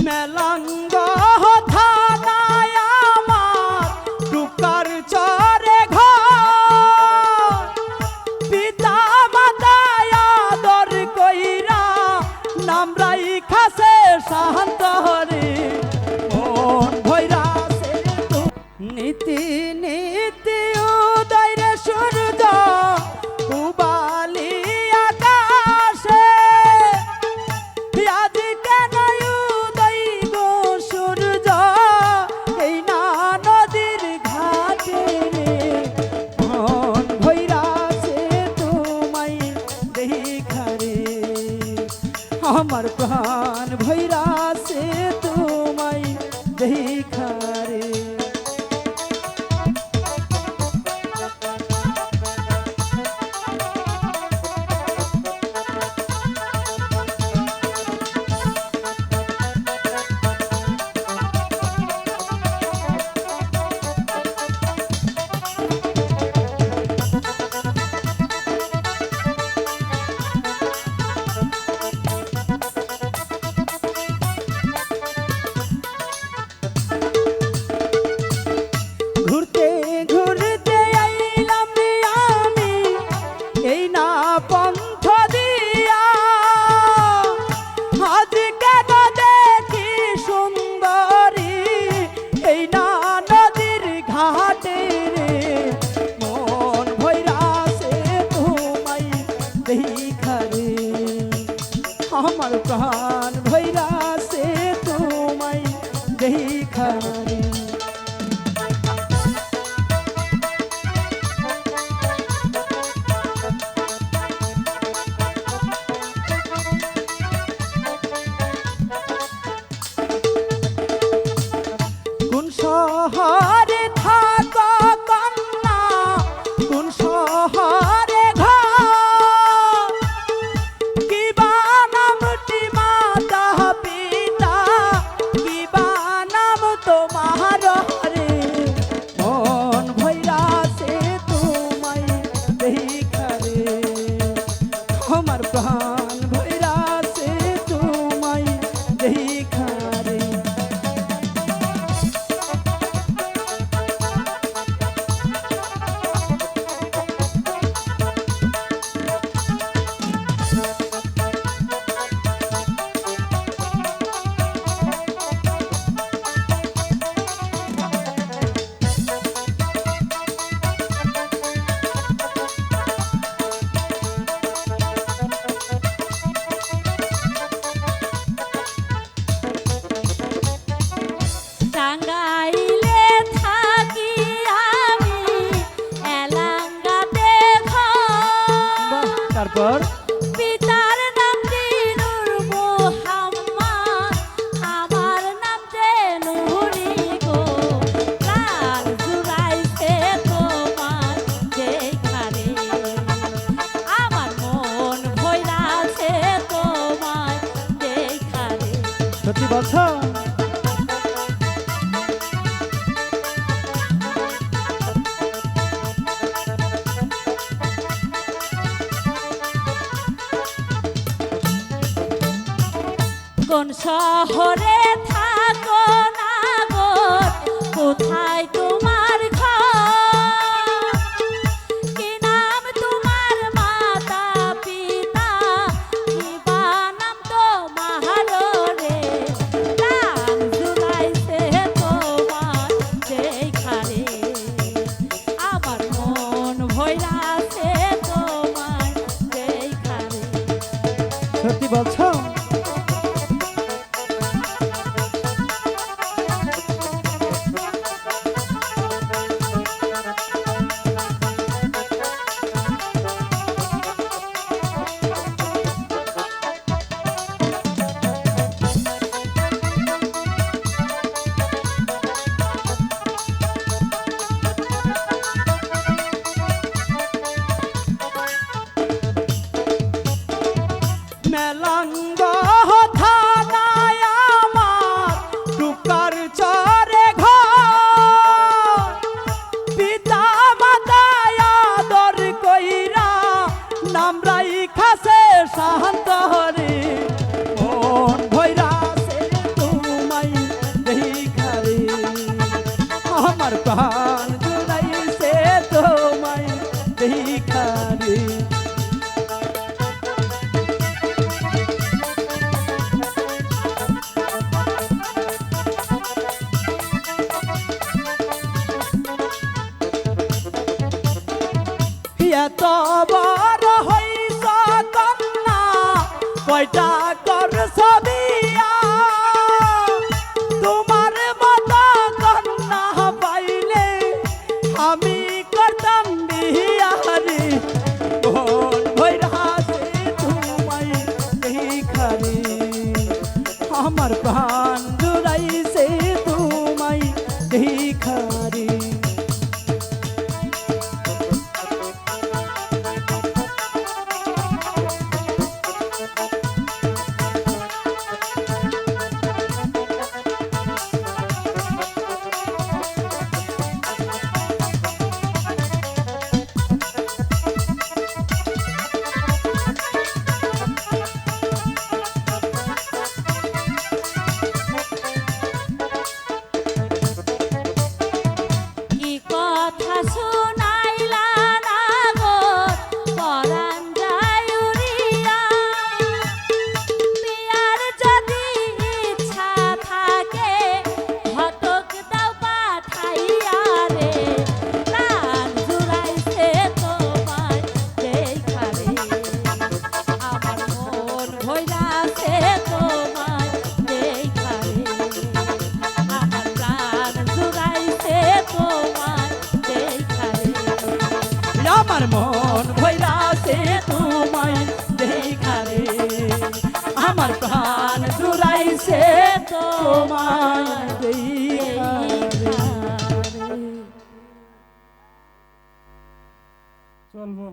মেলাঙ্গ থানায় আমার টুকার চরে ঘর পিতা মাতায় আদর কইরা নাম রাইখাছে শান্ত হরে মন ভৈরাছে নীতি নীতি উদয় রে সূর্য উবালি আকাশে আজ কেন উদয় গো সূর্য এই না নদীর ঘাটে মন ভৈরাছে তোমায় দেখারে আমার প্রাণ ভৈরাছে তোমায় দেখারে ঘুরতে ঘুরতে আইলাম আমি এই না পন্থ দিয়া আজ কেন দেখি সুন্দরী এই না নদীর ঘাটে মন ভৈরাছে তোমায় দেখারে আমার প্রাণ ভৈরাছে তোমায় দেখারে কোন শহরে থাকো কন্যা কোন শহরে ঘর কিবা নামটি মাতা পিতা কিবা নাম তোমার রে মন ভৈরাছে তোমায় দেখারে আমার প্রাণ ভৈরাছে তোমায় দেখারে টাঙ্গাইলে থাকি আমি এলাঙ্গাতে ঘর তারপর পিতার নাম দিনুর মোহাম্মদ আমার নাম তেনুরি গো প্রাণ জুড়াইছে তোমার দেখারে আমার মন ভৈরাছে তোমায় দেখারে সত্যি বলছো কোন শহরে থাকো না গো কোথায় তোমার ঘর কি নাম তোমার মাতা পিতা কিবা নাম তোমার রে প্রাণ জুড়াইছে তোমার দেখারে আমার মন ভৈরাছে তোমার দেখারে সত্যি বলছো আমার প্রাণ জুড়াইছে তোমায় দেখারে এত বড় হইছ কন্যা কয়টা করছ বিয়া তোমার মতো কন্যা পাইলে আমি করতাম বিয়া রে মন ভইরাছে তোমায় দেখারে আমার প্রাণ জুড়াইছে তোমায় দেখারে কি কথা শুনাইলা না গো পরাণ যায় উড়িয়া বিয়ার যদি ইচ্ছা থাকে ঘটক দাও পাঠাইয়া রে প্রাণ জুড়াইছে তোমায় দেখারে আমার মন ভইরাছে তোমায় দেখারে আমার প্রাণ জুড়াইছে তোমায় দেখারে আমার মন ভইরাছে তোমায় দেখারে আমার প্রাণ জুড়াইছে তোমায় দেখারে চলবো